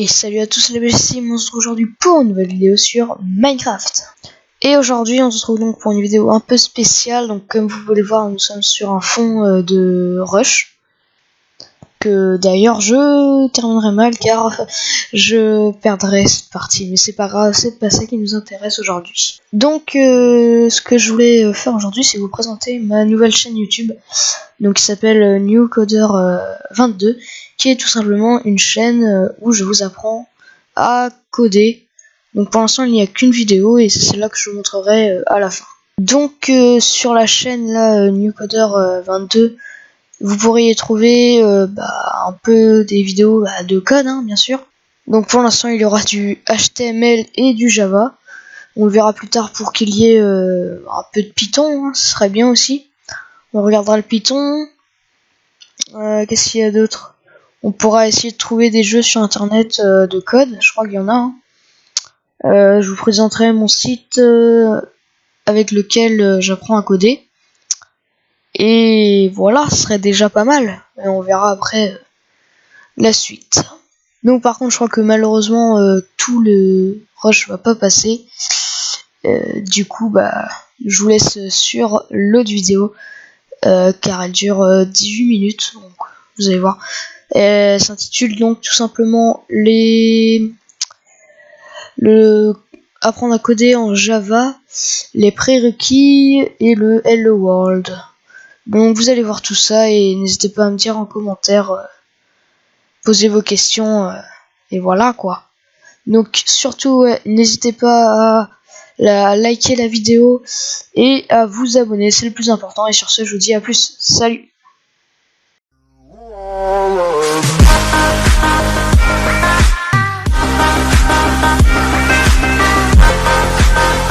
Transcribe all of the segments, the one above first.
Et salut à tous les BGC, on se retrouve aujourd'hui pour une nouvelle vidéo sur Minecraft. Et aujourd'hui on se retrouve donc pour une vidéo un peu spéciale. Donc comme vous pouvez le voir, nous sommes sur un fond de rush. Que d'ailleurs je terminerai mal car je perdrai cette partie. Mais c'est pas grave, c'est pas ça qui nous intéresse aujourd'hui. Donc ce que je voulais faire aujourd'hui, c'est vous présenter ma nouvelle chaîne YouTube. Donc qui s'appelle NewCoder22, qui est tout simplement une chaîne où je vous apprends à coder. Donc pour l'instant il n'y a qu'une vidéo et c'est celle-là que je vous montrerai à la fin. Donc sur la chaîne là NewCoder22, vous pourriez y trouver un peu des vidéos de code bien sûr. Donc pour l'instant il y aura du HTML et du Java. On le verra plus tard pour qu'il y ait un peu de Python, ce serait bien aussi. On regardera le Python. Qu'est-ce qu'il y a d'autre? On pourra essayer de trouver des jeux sur internet de code, je crois qu'il y en a. Je vous présenterai mon site avec lequel j'apprends à coder. Et voilà, ce serait déjà pas mal. Et on verra après la suite. Donc par contre, je crois que malheureusement, tout le rush va pas passer. Du coup, je vous laisse sur l'autre vidéo. Car elle dure 18 minutes, donc vous allez voir. Elle s'intitule donc tout simplement apprendre à coder en Java, les prérequis et le Hello World. Donc vous allez voir tout ça et n'hésitez pas à me dire en commentaire, posez vos questions et voilà quoi. Donc surtout n'hésitez pas à liker la vidéo et à vous abonner, c'est le plus important. Et sur ce, je vous dis à plus. Salut.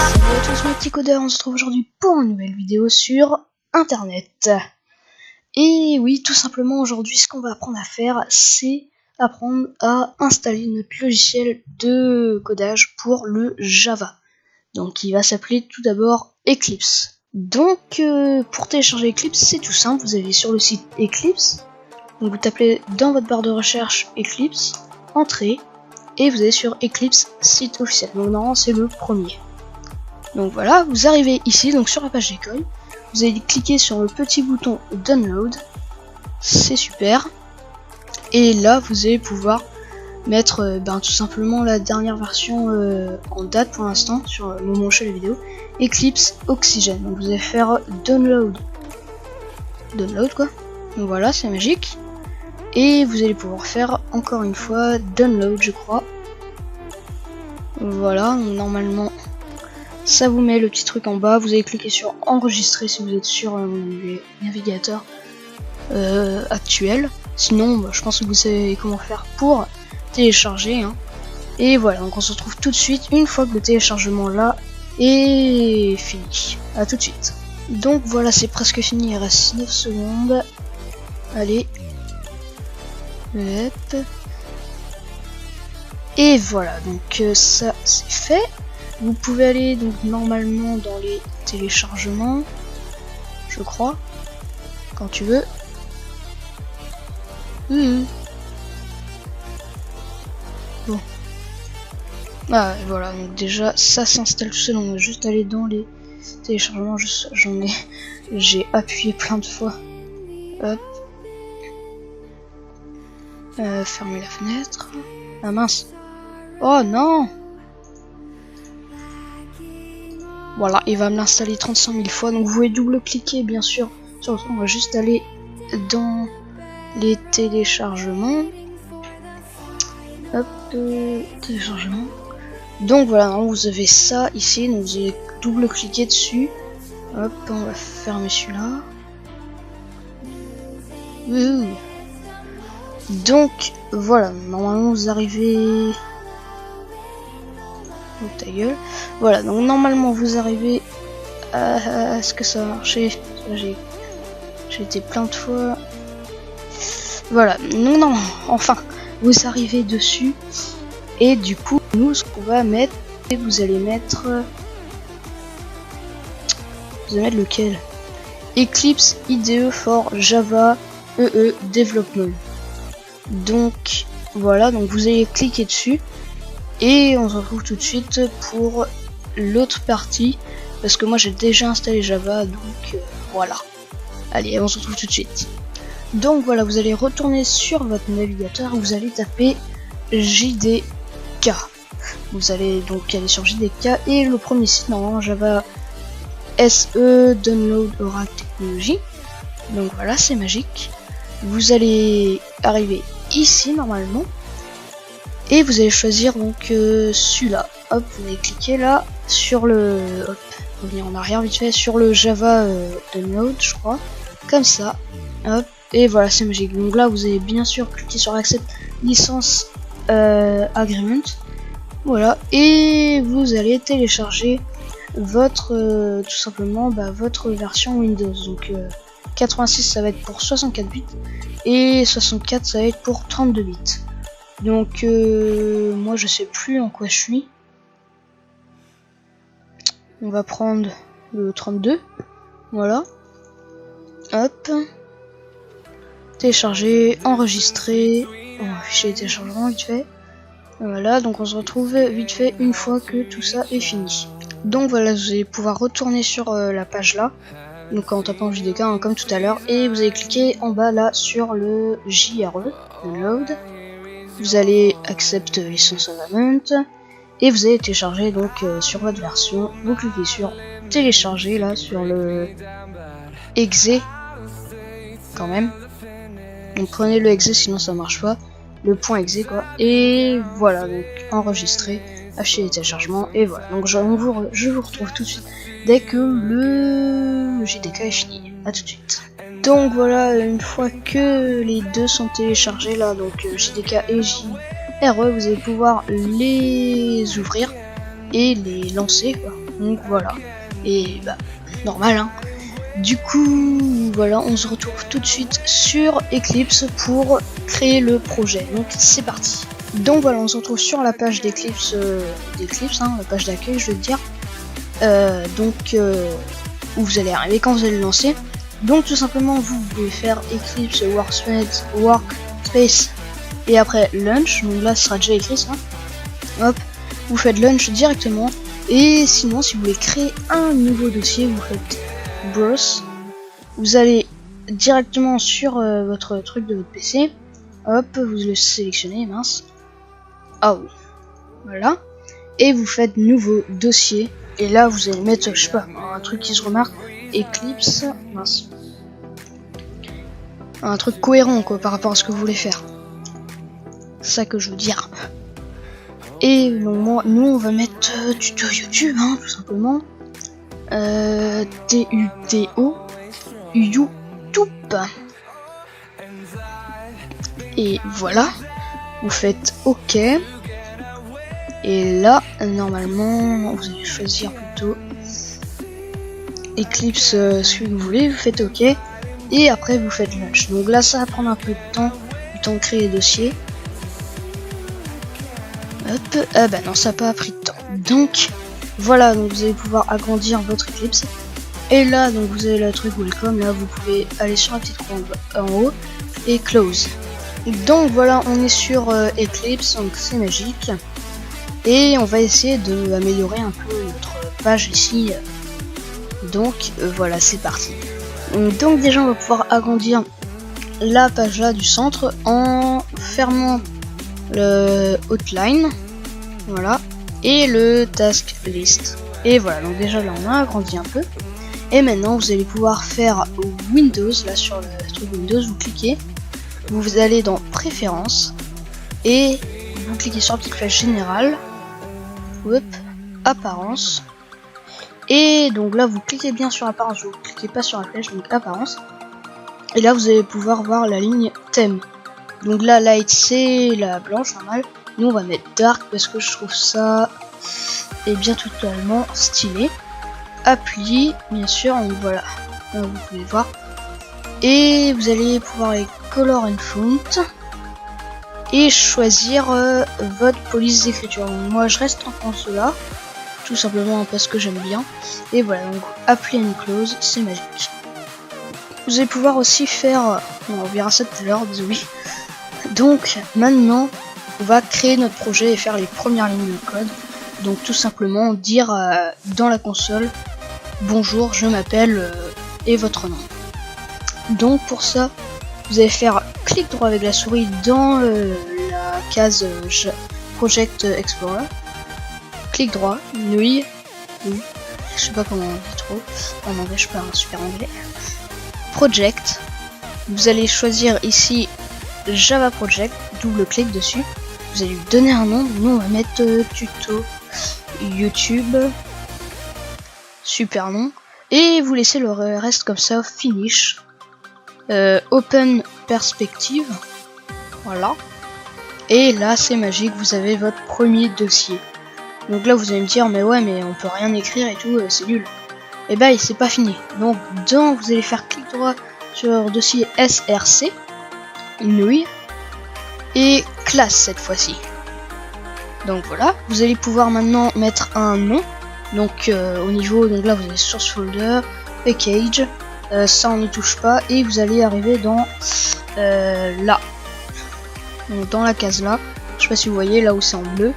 Salut à tous mes petits codeurs, on se retrouve aujourd'hui pour une nouvelle vidéo sur internet. Et oui, tout simplement aujourd'hui ce qu'on va apprendre à faire, c'est apprendre à installer notre logiciel de codage pour le Java. Donc il va s'appeler tout d'abord Eclipse. Donc pour télécharger Eclipse, c'est tout simple, vous allez sur le site Eclipse, donc vous tapez dans votre barre de recherche Eclipse, entrée, et vous allez sur Eclipse site officiel. Donc normalement c'est le premier. Donc voilà, vous arrivez ici, donc sur la page d'école, vous allez cliquer sur le petit bouton Download, c'est super, et là vous allez pouvoir mettre tout simplement la dernière version en date pour l'instant sur le moment où je fais la vidéo, Eclipse Oxygen. Donc vous allez faire download quoi, donc voilà, c'est magique, et vous allez pouvoir faire encore une fois download, je crois. Voilà, normalement ça vous met le petit truc en bas, vous allez cliquer sur enregistrer si vous êtes sur les navigateurs actuels. Sinon je pense que vous savez comment faire pour télécharger et voilà, donc on se retrouve tout de suite une fois que le téléchargement là est fini. À tout de suite. Donc voilà, c'est presque fini, il reste 9 secondes. Allez, hop. Et voilà, donc ça c'est fait. Vous pouvez aller donc normalement dans les téléchargements, je crois, quand tu veux. Bon. Ah voilà, donc déjà ça s'installe tout seul, on va juste aller dans les téléchargements, j'ai appuyé plein de fois. Hop. Fermer la fenêtre. Ah mince. Oh non. Voilà, il va me l'installer 35 000 fois, donc vous pouvez double-cliquer bien sûr sur le truc. On va juste aller dans les téléchargements. Hop, téléchargement. Donc voilà, vous avez ça ici, donc vous allez double-cliquer dessus. Hop, on va fermer celui-là. Donc voilà, normalement vous arrivez... Oh, ta gueule. Voilà, donc normalement vous arrivez à... Est-ce que ça a marché? J'ai été plein de fois. Voilà, non, enfin, vous arrivez dessus. Et du coup, nous, ce qu'on va mettre, vous allez mettre lequel? Eclipse IDE for Java EE Development. Donc Voilà, donc vous allez cliquer dessus. Et on se retrouve tout de suite pour l'autre partie. Parce que moi j'ai déjà installé Java, donc voilà. Allez, on se retrouve tout de suite. Donc voilà, vous allez retourner sur votre navigateur, vous allez taper JDK. Vous allez donc aller sur JDK et le premier site normalement Java SE Download Oracle Technology. Donc voilà, c'est magique. Vous allez arriver ici normalement et vous allez choisir donc celui-là. Hop, vous allez cliquer là sur le, hop, revenir en arrière vite fait sur le Java Download, je crois, comme ça. Hop, et voilà, c'est magique. Donc là, vous allez bien sûr cliquer sur Accept License Agreement. Voilà, et vous allez télécharger votre tout simplement votre version Windows. Donc 86 ça va être pour 64 bits et 64 ça va être pour 32 bits. Donc moi je sais plus en quoi je suis. On va prendre le 32. Voilà. Hop. Télécharger, enregistrer. Fichier téléchargement vite fait. Voilà, donc on se retrouve vite fait une fois que tout ça est fini. Donc voilà, vous allez pouvoir retourner sur la page là. Donc en tapant JDK hein, comme tout à l'heure. Et vous allez cliquer en bas là sur le JRE, le load. Vous allez accept license agreement. Et vous allez télécharger donc sur votre version. Vous cliquez sur télécharger là sur le exe. Quand même. Donc prenez le exe sinon ça marche pas. Le point exe quoi. Et voilà, donc enregistrer, acheter les téléchargements. Et voilà, donc je vous retrouve tout de suite dès que le JDK est fini. A tout de suite. Donc voilà, une fois que les deux sont téléchargés là, donc JDK et JRE, vous allez pouvoir les ouvrir et les lancer quoi. Donc voilà. Et normal hein. Du coup, voilà, on se retrouve tout de suite sur Eclipse pour créer le projet. Donc c'est parti. Donc voilà, on se retrouve sur la page d'Eclipse, hein, la page d'accueil, je veux dire. Où vous allez arriver quand vous allez le lancer. Donc tout simplement, vous pouvez faire Eclipse Workspace et après Launch. Donc là, ce sera déjà écrit ça. Hop, vous faites Launch directement. Et sinon, si vous voulez créer un nouveau dossier, vous faites Browse. Vous allez directement sur votre truc de votre PC. Hop, vous le sélectionnez, mince. Ah oui. Voilà. Et vous faites nouveau dossier. Et là, vous allez mettre, je sais pas, un truc qui se remarque. Eclipse. Mince. Un truc cohérent, quoi, par rapport à ce que vous voulez faire. C'est ça que je veux dire. Et donc, nous, on va mettre tuto YouTube, hein, tout simplement. TUTO YouTube. Et voilà. Vous faites OK. Et là, normalement, vous allez choisir plutôt Eclipse, celui que vous voulez. Vous faites OK. Et après, vous faites Launch. Donc là, ça va prendre un peu de temps. Le temps de créer les dossiers. Hop. Ah bah non, ça n'a pas pris de temps. Donc, voilà. Donc vous allez pouvoir agrandir votre Eclipse. Et là, donc vous avez le truc Welcome. Là, vous pouvez aller sur la petite croix en haut et Close. Donc voilà, on est sur Eclipse. Donc c'est magique. Et on va essayer de améliorer un peu notre page ici. Donc voilà, c'est parti. Donc déjà on va pouvoir agrandir la page là du centre en fermant le outline. Voilà. Et le task list. Et voilà, donc déjà là on a agrandi un peu. Et maintenant vous allez pouvoir faire Windows, là sur le truc Windows, vous cliquez. Vous allez dans Préférences. Et vous cliquez sur la petite flèche générale. Hop, apparence. Et donc là vous cliquez bien sur apparence, vous cliquez pas sur la flèche, donc apparence. Et là vous allez pouvoir voir la ligne thème. Donc là light c'est la blanche normale. Nous on va mettre dark parce que je trouve ça bien totalement stylé. Appli bien sûr, donc voilà, là, vous pouvez voir. Et vous allez pouvoir les color and font. Et choisir votre police d'écriture. Moi je reste en France là, tout simplement parce que j'aime bien. Et voilà, donc apply and close, c'est magique. Vous allez pouvoir aussi faire, on verra ça tout à l'heure, désolé. Donc maintenant on va créer notre projet et faire les premières lignes de code. Donc tout simplement dire dans la console bonjour, je m'appelle et votre nom. Donc pour ça vous allez faire clic droit avec la souris dans la case Project Explorer, clic droit, oui, je sais pas comment on dit trop en anglais, je suis pas un super anglais. Project, vous allez choisir ici Java Project, double clic dessus, vous allez lui donner un nom. Nous on va mettre tuto YouTube, super nom, et vous laissez le reste comme ça. Finish, open perspective, voilà, et là c'est magique, vous avez votre premier dossier. Donc là vous allez me dire mais ouais mais on peut rien écrire et tout, c'est nul. Et bah c'est pas fini. Donc vous allez faire clic droit sur dossier src, nouille, et classe cette fois-ci. Donc voilà, vous allez pouvoir maintenant mettre un nom. Donc au niveau, donc là vous avez source folder, package, ça on n'y touche pas, et vous allez arriver dans là, donc dans la case là, je sais pas si vous voyez là où c'est en bleu,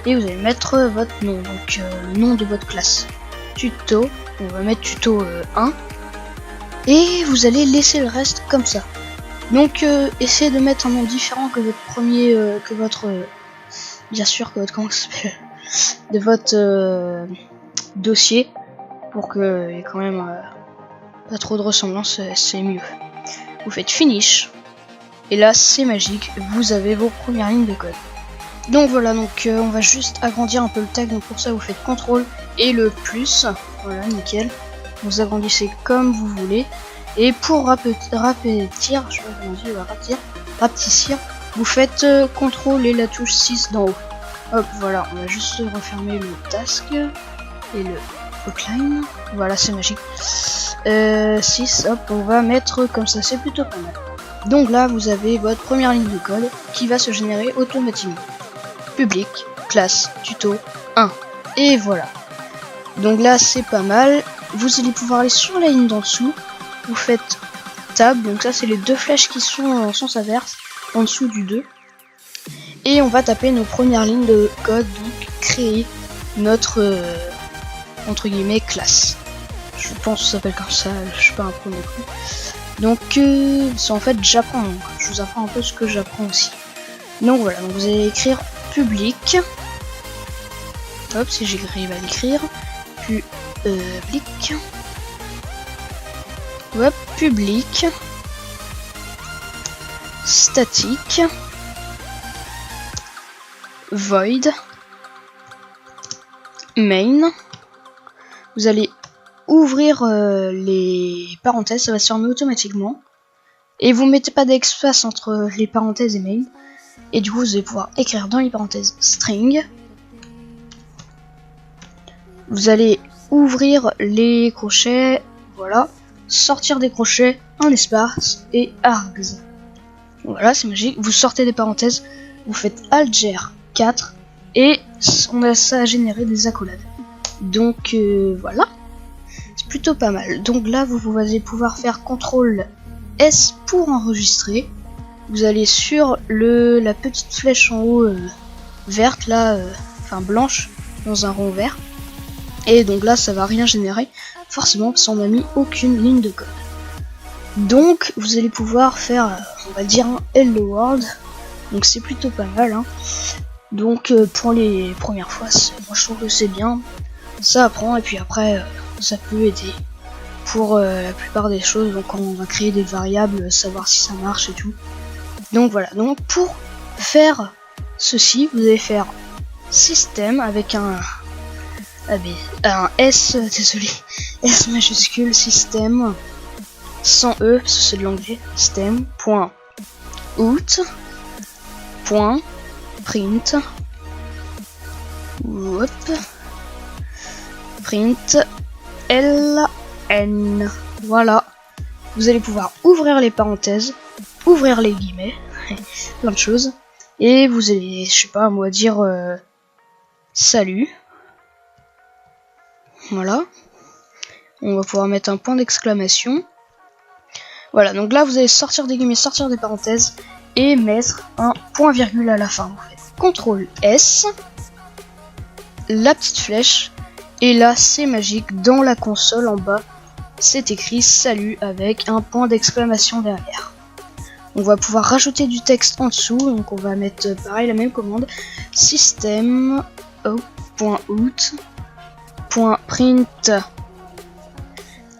et vous allez mettre votre nom, donc le nom de votre classe. Tuto, on va mettre tuto 1, et vous allez laisser le reste comme ça. Donc essayez de mettre un nom différent que votre premier, que votre, bien sûr que votre, comment ça s'appelle, de votre dossier, pour que il y ait quand même pas trop de ressemblance, c'est mieux. Vous faites finish, et là c'est magique, vous avez vos premières lignes de code. Donc voilà, donc on va juste agrandir un peu le tag, donc pour ça vous faites CTRL et le plus, voilà nickel, vous agrandissez comme vous voulez, et pour rapetissir, je sais pas comment on dit, rapetissir, vous faites CTRL et la touche 6 d'en haut. Hop, voilà, on va juste refermer le task et le outline, voilà c'est magique. 6, hop, on va mettre comme ça, c'est plutôt pas mal. Donc là vous avez votre première ligne de code qui va se générer automatiquement. Public, classe, tuto 1, et voilà. Donc là c'est pas mal. Vous allez pouvoir aller sur la ligne d'en dessous, vous faites tab, donc ça c'est les deux flèches qui sont en sens inverse en dessous du 2, et on va taper nos premières lignes de code, donc créer notre entre guillemets classe. Je pense que ça s'appelle comme ça, je suis pas un pro non plus. Donc c'est en fait j'apprends, je vous apprends un peu ce que j'apprends aussi. Donc voilà, donc vous allez écrire public, hop si j'arrive à l'écrire, public, hop, public, statique, void, main. Vous allez ouvrir les parenthèses, ça va se fermer automatiquement, et vous mettez pas d'espace entre les parenthèses et main, et du coup vous allez pouvoir écrire dans les parenthèses string. Vous allez ouvrir les crochets, voilà, sortir des crochets, un espace et args. Voilà, c'est magique. Vous sortez des parenthèses, vous faites Alt 4 et ça a généré des accolades. Donc voilà, c'est plutôt pas mal. Donc là vous allez pouvoir faire CTRL S pour enregistrer. Vous allez sur la petite flèche en haut verte là, enfin blanche dans un rond vert. Et donc là ça va rien générer forcément parce qu'on n'a mis aucune ligne de code. Donc vous allez pouvoir faire on va dire un hello world, donc c'est plutôt pas mal hein. Donc pour les premières fois moi je trouve que c'est bien, ça apprend, et puis après ça peut aider pour la plupart des choses, donc quand on va créer des variables, savoir si ça marche et tout. Donc voilà, donc pour faire ceci vous allez faire système avec un S, désolé, S majuscule, système, sans E, parce que c'est de l'anglais, système, point, out, point, print, hop, print, ln, voilà. Vous allez pouvoir ouvrir les parenthèses, ouvrir les guillemets, plein de choses, et vous allez, je sais pas, moi dire salut. Voilà, on va pouvoir mettre un point d'exclamation. Voilà, donc là vous allez sortir des guillemets, sortir des parenthèses, et mettre un point virgule à la fin. Vous faites CTRL S, la petite flèche, et là c'est magique, dans la console en bas c'est écrit salut avec un point d'exclamation derrière. On va pouvoir rajouter du texte en dessous, donc on va mettre pareil la même commande, system.out.print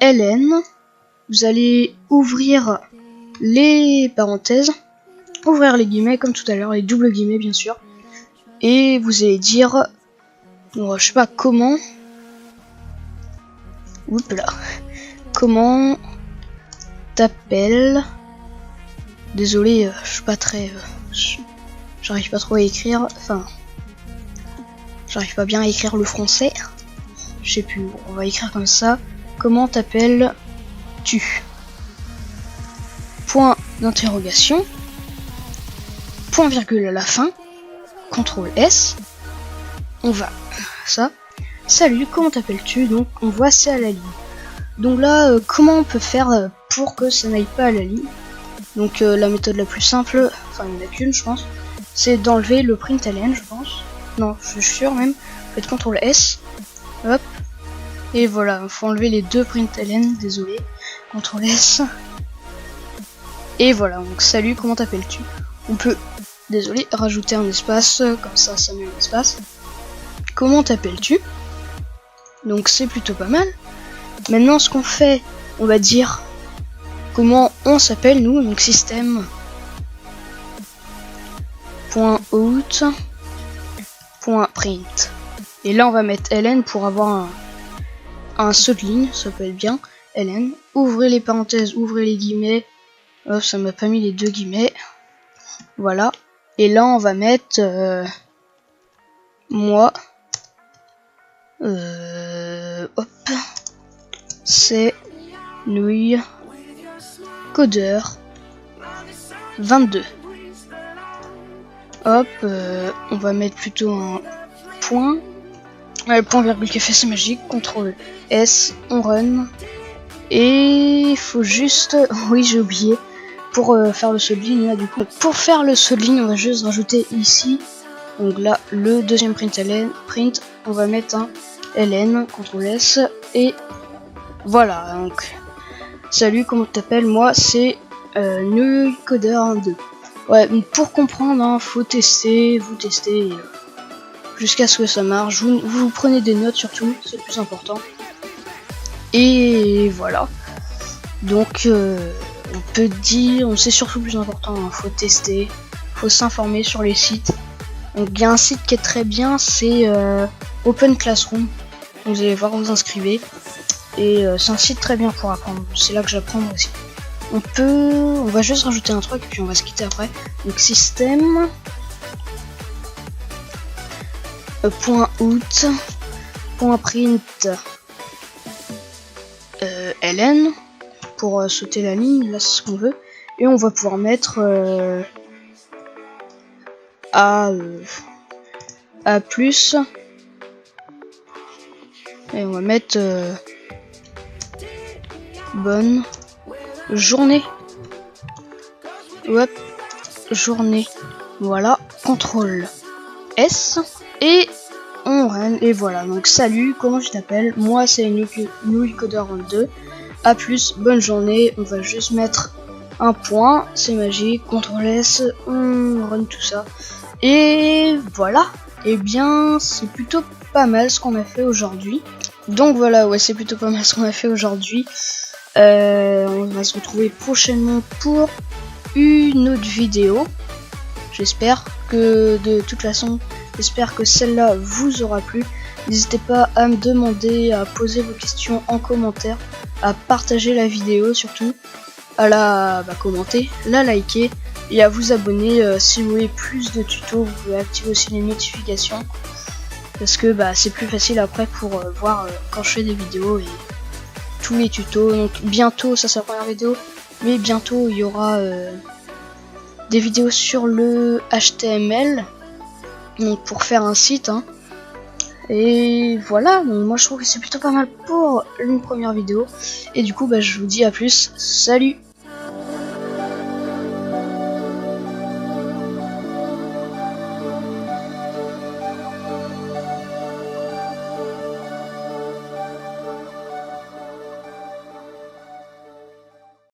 ln. Vous allez ouvrir les parenthèses, ouvrir les guillemets comme tout à l'heure, les doubles guillemets bien sûr, et vous allez dire, bon, je sais pas comment, oups là, comment t'appelles, désolé, je suis pas très, j'arrive pas trop à écrire, enfin, j'arrive pas bien à écrire le français, je sais plus, on va écrire comme ça, comment t'appelles-tu, point d'interrogation, point virgule à la fin, CTRL S, on va, ça, salut, comment t'appelles-tu, donc on voit c'est à la ligne. Donc là, comment on peut faire pour que ça n'aille pas à la ligne? Donc la méthode la plus simple, enfin il n'y en a qu'une je pense, c'est d'enlever le println je pense. Non, je suis sûr même. Faites CTRL S, hop, et voilà, il faut enlever les deux println, désolé, CTRL S. Et voilà, donc salut, comment t'appelles-tu? On peut, désolé, rajouter un espace, comme ça met un espace. Comment t'appelles-tu? Donc c'est plutôt pas mal. Maintenant ce qu'on fait, on va dire comment on s'appelle nous, donc system.out.print. Et là on va mettre ln pour avoir un saut de ligne, ça peut être bien. ln, ouvrez les parenthèses, ouvrez les guillemets. Oh, ça m'a pas mis les deux guillemets. Voilà. Et là on va mettre moi. Hop. C'est nouille codeur 22. Hop, on va mettre plutôt un point. Le point virgule qui fait c'est magique. CTRL S, on run. Et il faut juste, oui j'ai oublié, pour faire le saut de ligne là du coup. Pour faire le saut de ligne, on va juste rajouter ici. Donc là, le deuxième print, on va mettre un ln, CTRL S, et voilà, donc salut, comment tu t'appelles? Moi c'est NewCoder12. Ouais, donc pour comprendre, hein, faut tester, vous testez jusqu'à ce que ça marche. Vous prenez des notes surtout, c'est le plus important. Et voilà. Donc on peut dire, c'est surtout le plus important, hein, faut tester, faut s'informer sur les sites. Donc il y a un site qui est très bien, c'est Open Classroom. Vous allez voir, vous inscrivez. Et c'est un site très bien pour apprendre. C'est là que j'apprends aussi. On va juste rajouter un truc et puis on va se quitter après. Donc system .out.print ln pour sauter la ligne. Là c'est ce qu'on veut. Et on va pouvoir mettre A plus. Et on va mettre bonne journée. Hop, journée. Voilà, CTRL S et on run. Et voilà, donc salut, comment je t'appelle? Moi c'est NewCoder12. A plus, bonne journée. On va juste mettre un point, c'est magique. CTRL S, on run tout ça. Et voilà, et bien c'est plutôt pas mal ce qu'on a fait aujourd'hui. Donc voilà, ouais, c'est plutôt pas mal ce qu'on a fait aujourd'hui. On va se retrouver prochainement pour une autre vidéo. J'espère que de toute façon, j'espère que celle-là vous aura plu. N'hésitez pas à me demander, à poser vos questions en commentaire, à partager la vidéo surtout, à la commenter, la liker et à vous abonner si vous voulez plus de tutos. Vous pouvez activer aussi les notifications. Parce que c'est plus facile après pour voir quand je fais des vidéos et tous les tutos. Donc bientôt, ça c'est la première vidéo, mais bientôt il y aura des vidéos sur le HTML, donc pour faire un site. Hein. Et voilà, donc moi je trouve que c'est plutôt pas mal pour une première vidéo. Et du coup je vous dis à plus, salut!